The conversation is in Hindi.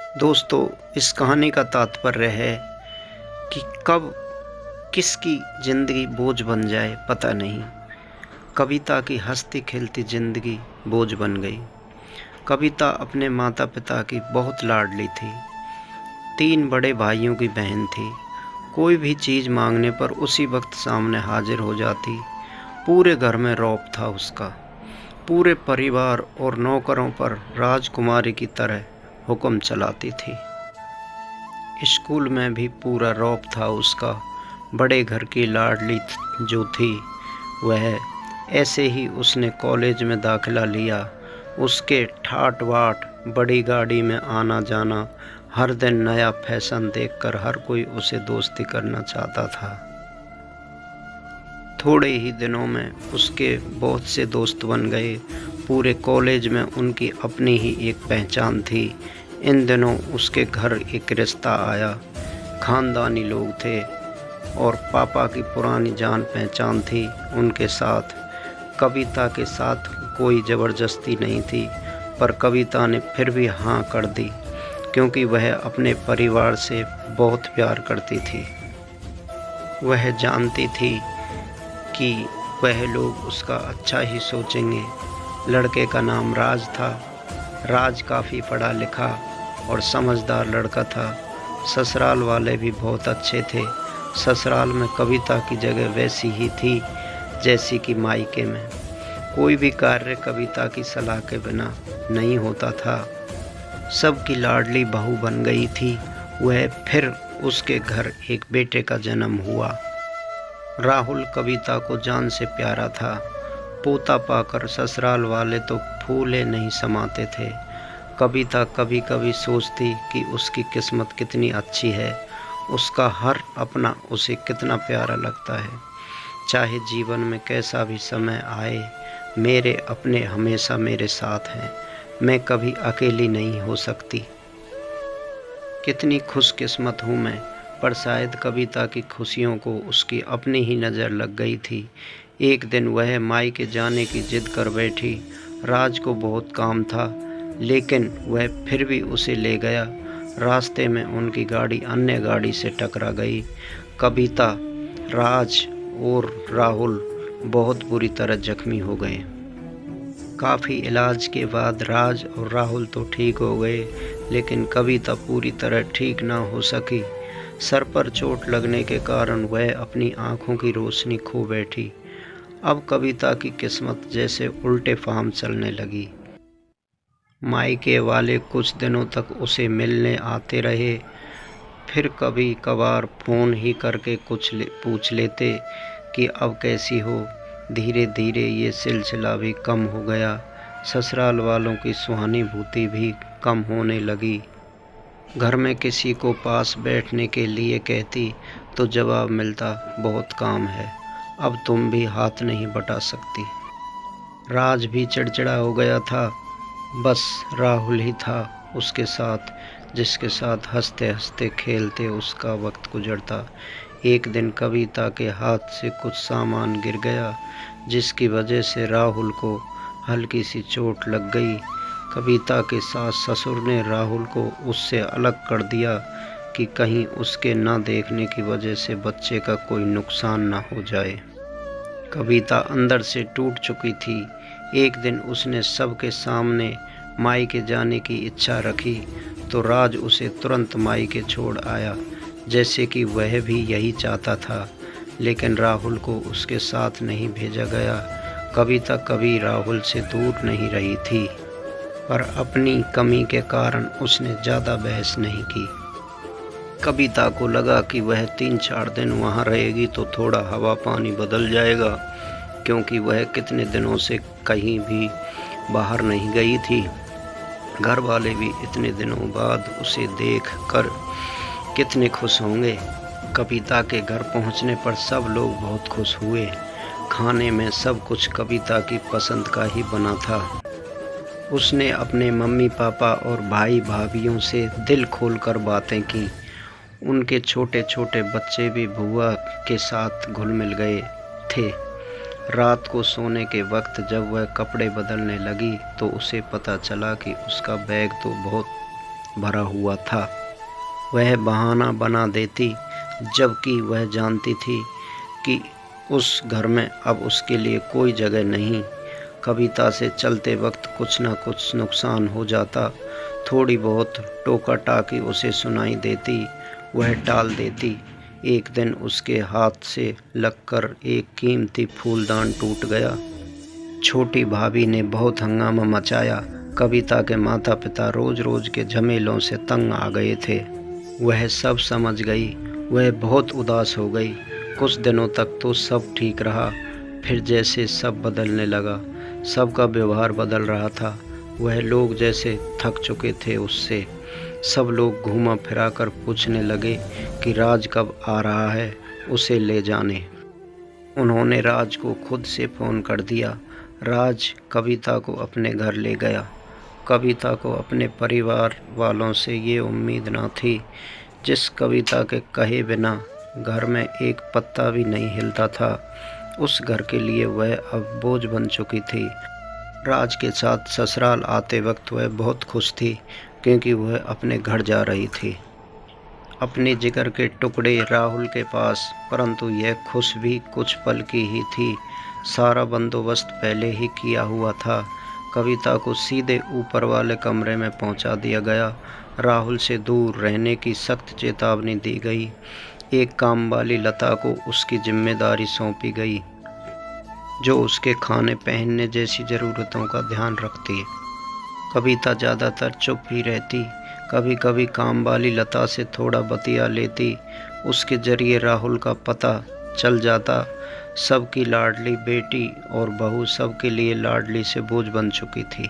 दोस्तों, इस कहानी का तात्पर्य है कि कब किसकी ज़िंदगी बोझ बन जाए पता नहीं। कविता की हंसती खेलती ज़िंदगी बोझ बन गई। कविता अपने माता पिता की बहुत लाडली थी। 3 बड़े भाइयों की बहन थी। कोई भी चीज़ मांगने पर उसी वक्त सामने हाजिर हो जाती। पूरे घर में रौब था उसका। पूरे परिवार और नौकरों पर राजकुमारी की तरह हुक्म चलाती थी। स्कूल में भी पूरा रौब था उसका। बड़े घर की लाडली जो थी वह, ऐसे ही उसने कॉलेज में दाखिला लिया। उसके ठाट बाट बड़ी गाड़ी में आना जाना, हर दिन नया फैशन देखकर हर कोई उसे दोस्ती करना चाहता था। थोड़े ही दिनों में उसके बहुत से दोस्त बन गए। पूरे कॉलेज में उनकी अपनी ही एक पहचान थी। इन दिनों उसके घर एक रिश्ता आया। खानदानी लोग थे और पापा की पुरानी जान पहचान थी उनके साथ। कविता के साथ कोई ज़बरदस्ती नहीं थी, पर कविता ने फिर भी हाँ कर दी, क्योंकि वह अपने परिवार से बहुत प्यार करती थी। वह जानती थी कि वह लोग उसका अच्छा ही सोचेंगे। लड़के का नाम राज था। राज काफ़ी पढ़ा लिखा और समझदार लड़का था। ससुराल वाले भी बहुत अच्छे थे। ससुराल में कविता की जगह वैसी ही थी जैसी कि मायके में। कोई भी कार्य कविता की सलाह के बिना नहीं होता था। सबकी लाडली बहू बन गई थी वह। फिर उसके घर एक बेटे का जन्म हुआ। राहुल कविता को जान से प्यारा था। पोता पाकर ससुराल वाले तो फूले नहीं समाते थे। कविता कभी कभी सोचती कि उसकी किस्मत कितनी अच्छी है। उसका हर अपना उसे कितना प्यारा लगता है। चाहे जीवन में कैसा भी समय आए, मेरे अपने हमेशा मेरे साथ हैं। मैं कभी अकेली नहीं हो सकती। कितनी खुशकिस्मत हूँ मैं। पर शायद कविता की खुशियों को उसकी अपनी ही नज़र लग गई थी। एक दिन वह मायके जाने की जिद कर बैठी। राज को बहुत काम था, लेकिन वह फिर भी उसे ले गया। रास्ते में उनकी गाड़ी अन्य गाड़ी से टकरा गई। कविता, राज और राहुल बहुत बुरी तरह जख्मी हो गए। काफ़ी इलाज के बाद राज और राहुल तो ठीक हो गए, लेकिन कविता पूरी तरह ठीक ना हो सकी। सर पर चोट लगने के कारण वह अपनी आँखों की रोशनी खो बैठी। अब कविता की किस्मत जैसे उल्टे फार्म चलने लगी। मायके वाले कुछ दिनों तक उसे मिलने आते रहे, फिर कभी कभार फ़ोन ही करके पूछ लेते कि अब कैसी हो। धीरे धीरे ये सिलसिला भी कम हो गया। ससुराल वालों की सहानुभूति भी कम होने लगी। घर में किसी को पास बैठने के लिए कहती तो जवाब मिलता, बहुत काम है, अब तुम भी हाथ नहीं बटा सकती। राज भी चिड़चिड़ा हो गया था। बस राहुल ही था उसके साथ, जिसके साथ हंसते हंसते खेलते उसका वक्त गुजरता। एक दिन कविता के हाथ से कुछ सामान गिर गया, जिसकी वजह से राहुल को हल्की सी चोट लग गई। कविता के सास ससुर ने राहुल को उससे अलग कर दिया कि कहीं उसके न देखने की वजह से बच्चे का कोई नुकसान न हो जाए। कविता अंदर से टूट चुकी थी। एक दिन उसने सबके सामने मायके जाने की इच्छा रखी तो राज उसे तुरंत मायके छोड़ आया, जैसे कि वह भी यही चाहता था। लेकिन राहुल को उसके साथ नहीं भेजा गया। कविता कभी राहुल से दूर नहीं रही थी, पर अपनी कमी के कारण उसने ज़्यादा बहस नहीं की। कविता को लगा कि वह 3-4 दिन वहाँ रहेगी तो थोड़ा हवा पानी बदल जाएगा, क्योंकि वह कितने दिनों से कहीं भी बाहर नहीं गई थी। घर वाले भी इतने दिनों बाद उसे देख कर कितने खुश होंगे। कविता के घर पहुँचने पर सब लोग बहुत खुश हुए। खाने में सब कुछ कविता की पसंद का ही बना था। उसने अपने मम्मी पापा और भाई भाभीयों से दिल खोलकर बातें की। उनके छोटे छोटे बच्चे भी बुआ के साथ घुल मिल गए थे। रात को सोने के वक्त जब वह कपड़े बदलने लगी तो उसे पता चला कि उसका बैग तो बहुत भरा हुआ था। वह बहाना बना देती, जबकि वह जानती थी कि उस घर में अब उसके लिए कोई जगह नहीं। कविता से चलते वक्त कुछ न कुछ नुकसान हो जाता। थोड़ी बहुत टोका टाकी उसे सुनाई देती, वह टाल देती। एक दिन उसके हाथ से लगकर एक कीमती फूलदान टूट गया। छोटी भाभी ने बहुत हंगामा मचाया। कविता के माता पिता रोज रोज के झमेलों से तंग आ गए थे। वह सब समझ गई। वह बहुत उदास हो गई। कुछ दिनों तक तो सब ठीक रहा, फिर जैसे सब बदलने लगा। सबका व्यवहार बदल रहा था। वह लोग जैसे थक चुके थे उससे। सब लोग घूमा फिरा कर पूछने लगे कि राज कब आ रहा है, उसे ले जाने। उन्होंने राज को खुद से फ़ोन कर दिया। राज कविता को अपने घर ले गया। कविता को अपने परिवार वालों से ये उम्मीद न थी। जिस कविता के कहे बिना घर में एक पत्ता भी नहीं हिलता था, उस घर के लिए वह अब बोझ बन चुकी थी। राज के साथ ससुराल आते वक्त वह बहुत खुश थी, क्योंकि वह अपने घर जा रही थी, अपने जिगर के टुकड़े राहुल के पास। परंतु यह खुश भी कुछ पल की ही थी। सारा बंदोबस्त पहले ही किया हुआ था। कविता को सीधे ऊपर वाले कमरे में पहुंचा दिया गया। राहुल से दूर रहने की सख्त चेतावनी दी गई। एक काम वाली लता को उसकी जिम्मेदारी सौंपी गई, जो उसके खाने पहनने जैसी ज़रूरतों का ध्यान रखती। कविता ज़्यादातर चुप ही रहती। कभी कभी काम वाली लता से थोड़ा बतिया लेती। उसके जरिए राहुल का पता चल जाता। सबकी लाडली बेटी और बहू सबके लिए लाडली से बोझ बन चुकी थी।